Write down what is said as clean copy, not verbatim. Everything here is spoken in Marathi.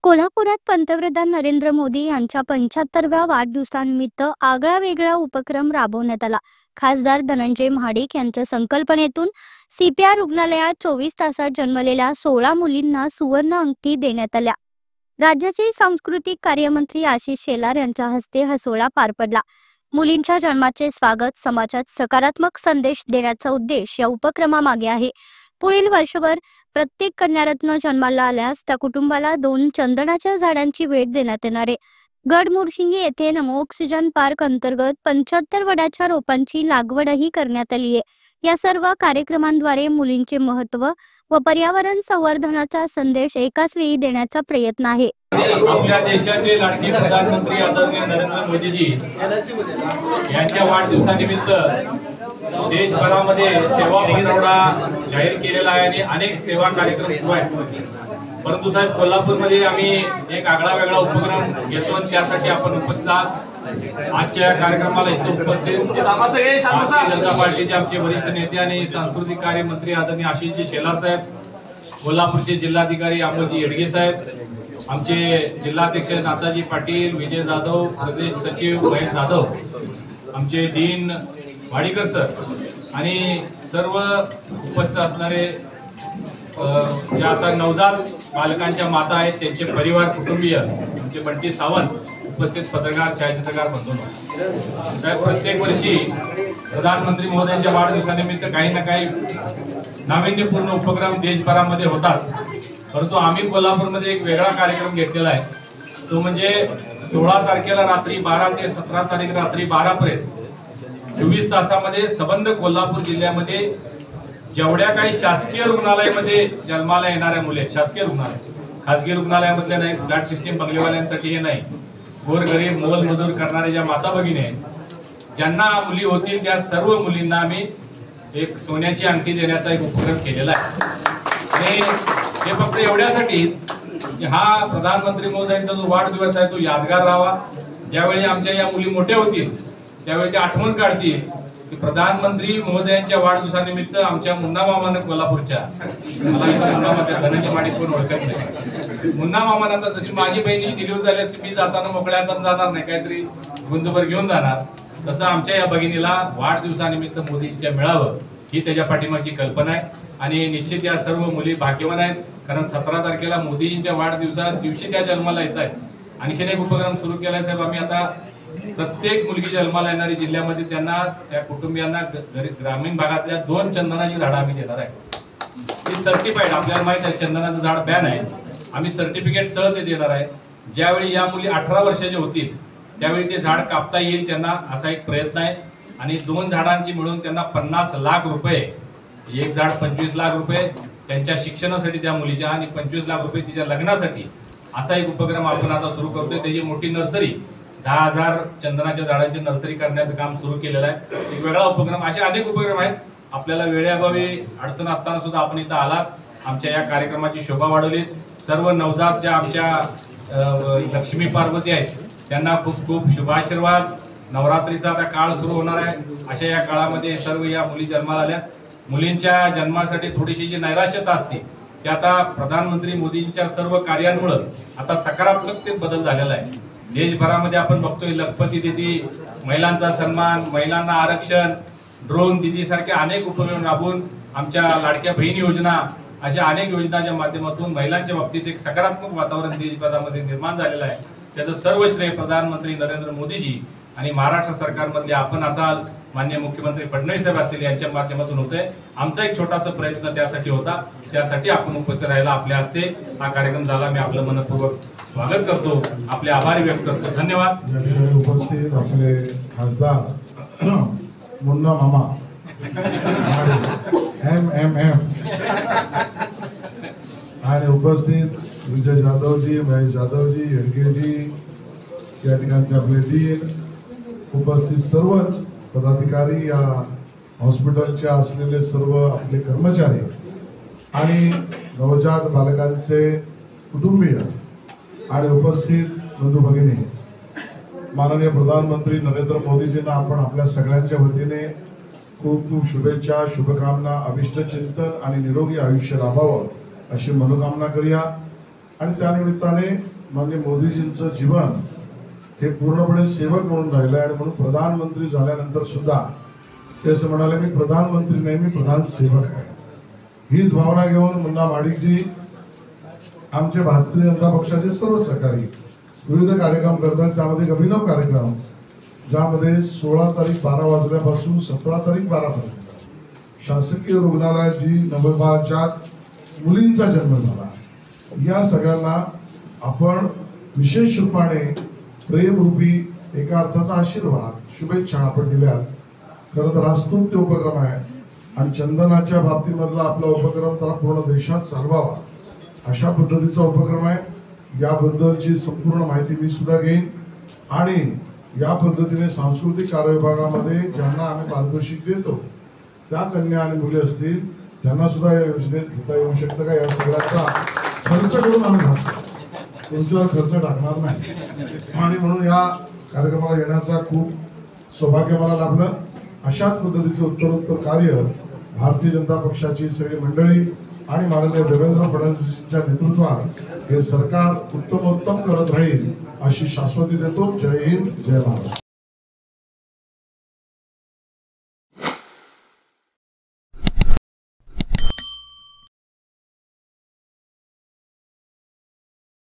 कोल्हापुरात पंतप्रधान नरेंद्र मोदी यांच्या 75व्या वाढदिवसानिमित्त आगळा-वेगळा उपक्रम राबवण्यात आला. खासदार धनंजय महाडिक यांच्या संकल्पनेतून सीपीआर रुग्णालयात 24 तासात जन्मलेल्या 16 मुलींना सुवर्ण अंगठी देण्यात आल्या. राज्याचे सांस्कृतिक कार्यमंत्री आशिष शेलार यांच्या हस्ते हा सोहळा पार पडला. मुलींच्या जन्माचे स्वागत, समाजात सकारात्मक संदेश देण्याचा उद्देश या उपक्रमामागे आहे. पुढील वर्षभर प्रत्येक कन्यारत्न जन्माला आल्यास त्या कुटुंबाला 2 चंदनाच्या झाडांची भेट देण्यात येणार आहे. गडमुडशिंगी येथे नमो ऑक्सिजन पार्क अंतर्गत 75 वडाच्या रोपांची लागवडही करण्यात आली आहे. या सर्व कार्यक्रमांद्वारे मुलींचे महत्त्व व पर्यावरण संवर्धनाचा संदेश एकाच वेळी देण्याचा प्रयत्न आहे. आपल्या देशाचे लाडके प्रधानमंत्री आदरणीय नरेंद्र मोदीजी यांच्या वाढदिवसानिमित्त देशभरामध्ये सेवा पंधरवडा जाहीर केलेला आहे आणि अनेक सेवा कार्यक्रम सुरू आहेत. परंतु साहेब, कोल्हापूरमध्ये आम्ही एक आगळा वेगळा उपक्रम घेतो आणि त्यासाठी आपण उपस्थित आहात. आजच्या कार्यक्रमाला इथे उपस्थित भारतीय जनता पार्टीचे आमचे वरिष्ठ नेते आणि सांस्कृतिक कार्य मंत्री आदरणीय आशिषजी शेलार साहेब, कोल्हापूरचे जिल्हाधिकारी अमोलजी येडगे साहेब, आमचे जिल्हाध्यक्ष नाथाजी पाटील, विजय जाधव, प्रदेश सचिव महेश जाधव, आमचे डीन वाडीकर सर आणि सर्व उपस्थित असणारे ज्या आता नवजात बालकांच्या माता आहेत त्यांचे परिवार, कुटुंबीय, आमचे बंटी सावंत, उपस्थित पत्रकार, छायाचित्रकार बंधूंनो, प्रत्येक वर्षी प्रधानमंत्री महोदयांच्या वाढदिवसानिमित्त काही ना काही नाविन्यपूर्ण उपक्रम देशभरामध्ये होतात. परंतु आम्ही कोल्हापूरमध्ये एक वेगळा कार्यक्रम घेतलेला आहे. तो म्हणजे 16 तारखेला रात्री 12 ते 17 तारीख रात्री 12 पर्यंत 24 तासामध्ये संबंध कोल्हापूर जिल्ह्यामध्ये जेवढ्या काही शासकीय रुग्णालयामध्ये जन्माला येणाऱ्या मुले, शासकीय रुग्णालय, खासगी रुग्णालयामधले नाही, फ्लॅट सिस्टीम बंगलेवाल्यांसाठी हे नाही, गोरगरीब मोलमजूर करणारे ज्या माता भगिनी आहेत, ज्यांना मुली होतील त्या सर्व मुलींना आम्ही एक सोन्याची अंगठी देण्याचा एक उपक्रम केलेला आहे. आणि हे फक्त एवढ्यासाठीच की हा प्रधानमंत्री महोदयांचा जो वाढदिवस आहे तो यादगार राहावा. ज्यावेळी आमच्या या मुली मोठ्या होतील त्यावेळी ते आठवण काढतील की प्रधानमंत्री महोदयांच्या वाढदिवसानिमित्त आमच्या मुन्ना मामानं कोल्हापूरच्या, मला मुन्ना मामा धनंजय महाडिक कोण ओळखत नाही, मुन्ना मामानं आता जशी माझी बहिणी डिलिव्हरी झाली असती, मी जाताना मोकळ्या हातानं जाणार नाही, काहीतरी गुंजभर घेऊन जाणार, तसं आमच्या या भगिनीला वाढदिवसानिमित्त मोदींच्या मिळावं ही त्याच्या पाठीमागची कल्पना आहे. आणि निश्चित या सर्व मुली भाग्यवान आहेत, कारण 17 तारखेला मोदीजींच्या वाढदिवसात दिवशी त्या जन्माला येत आहेत. आणखीन एक उपक्रम सुरू केलाय साहेब, आम्ही आता प्रत्येक मुलगी जन्माला येणारी जिल्ह्यामध्ये त्यांना, त्या कुटुंबियांना ग्रामीण भागातल्या 2 चंदनाची झाडं आम्ही देणार आहे. ती सर्टिफाईड, आपल्याला माहित आहे चंदनाचं झाड बॅन आहे, आम्ही सर्टिफिकेट सह ते देणार आहे. ज्यावेळी या मुली 18 वर्षाच्या होतील त्यावेळी ते झाड कापता येईल त्यांना, असा एक प्रयत्न आहे. आणि 2 झाडांची मिळून त्यांना 50 लाख रुपये, एक झाड 25 लाख रुपये त्यांच्या शिक्षणासाठी त्या मुलीच्या आणि 25 लाख रुपये तिच्या लग्नासाठी, असा एक उपक्रम आपण आता सुरू करतोय. त्याची मोठी नर्सरी, 10,000 चंदनाच्या झाडांची नर्सरी करण्याचं काम सुरू केलेलं आहे. एक वेगळा उपक्रम, असे अनेक उपक्रम आहेत. आपल्याला वेळेअभावी अडचण असताना सुद्धा आपण इथं आलात, आमच्या या कार्यक्रमाची शोभा वाढवली. सर्व नवजात ज्या आमच्या लक्ष्मी पार्वती आहेत त्यांना खूप खूप शुभाशीर्वाद. नवरात्रीचा आता काळ सुरू होणार आहे, अशा या काळामध्ये सर्व या मुली जन्माला आल्या. मुलींच्या जन्मासाठी थोडीशी जी नैराश्यता असते ते आता प्रधानमंत्री मोदींच्या सर्व कार्यांमुळे आता सकारात्मकतेत बदल झालेला आहे. देशभरामध्ये आपण बघतोय लखपती दिदी, महिलांचा सन्मान, महिलांना आरक्षण, ड्रोन दिदी सारख्या अनेक उपक्रम राबवून आमच्या लाडक्या बहीण योजना, अशा अनेक योजनांच्या माध्यमातून महिलांच्या बाबतीत एक सकारात्मक वातावरण देशभरामध्ये निर्माण झालेलं आहे. त्याचं सर्व श्रेय प्रधानमंत्री नरेंद्र मोदीजी आणि महाराष्ट्र सरकारमधले आपण असाल, माननीय मुख्यमंत्री फडणवीस साहेब असतील यांच्या माध्यमातून होतंय. आमचा एक छोटासा प्रयत्न त्यासाठी होता, त्यासाठी आपण उपस्थित राहायला आपल्या हस्ते हा कार्यक्रम झाला. मी आपलं मनपूर्वक स्वागत करतो, आपले आभार व्यक्त करतो. धन्यवाद. उपस्थित आपले खासदार मुन्ना मामा MMM आणि उपस्थित विजय जाधवजी, महेश जाधवजी, येडगेजी, या ठिकाणचे आपले डीन, उपस्थित सर्वच पदाधिकारी, या हॉस्पिटलचे असलेले सर्व आपले कर्मचारी आणि नवजात बालकांचे कुटुंबीय आणि उपस्थित बंधू भगिनी, माननीय प्रधानमंत्री नरेंद्र मोदीजींना आपण आपल्या सगळ्यांच्या वतीने खूप खूप शुभेच्छा, शुभकामना, अभिष्ट चिंतन आणि निरोगी आयुष्य लाभावं अशी मनोकामना करूया. आणि त्या निमित्ताने माननीय मोदीजींचं जीवन हे पूर्णपणे सेवक म्हणून राहिलं आणि म्हणून प्रधानमंत्री झाल्यानंतर सुद्धा ते असं म्हणाले, मी प्रधानमंत्री नाही, मी प्रधान सेवक आहे. हीच भावना घेऊन मुन्ना महाडिकजी आमचे भारतीय जनता पक्षाचे सर्व सहकारी विविध कार्यक्रम करतात. त्यामध्ये एक अभिनव कार्यक्रम ज्यामध्ये 16 तारीख 12 वाजल्यापासून 17 तारीख 12 पर्यंत शासकीय रुग्णालयात जी नवजात मुलींचा जन्म झाला या सगळ्यांना आपण विशेष रूपाने प्रेमरूपी एका अर्थाचा आशीर्वाद शुभेच्छा आपण दिल्यात. खरं तर हा स्तुत्य उपक्रम आहे आणि चंदनाच्या बाबतीमधला आपला उपक्रम त्याला पूर्ण देशात चालवावा अशा पद्धतीचा उपक्रम आहे. याबद्दलची संपूर्ण माहिती मी सुद्धा घेईन आणि या पद्धतीने सांस्कृतिक कार्य विभागामध्ये ज्यांना आम्ही पारितोषिक देतो त्या कन्या आणि मुली असतील त्यांना सुद्धा या योजनेत घेता येऊ शकतं का, या सगळ्याचा खर्च करून आम्ही घालतो, तुमच्यावर खर्च टाकणार नाही. आणि म्हणून या कार्यक्रमाला येण्याचा खूप सौभाग्य मला लाभलं. अशाच पद्धतीचे उत्तरोत्तर कार्य भारतीय जनता पक्षाची सगळी मंडळी आणि माननीय देवेंद्र फडणवीसच्या नेतृत्वात हे सरकार उत्तमोत्तम करत राहील अशी शाश्वती देतो. जय हिंद, जय महाराष्ट्र.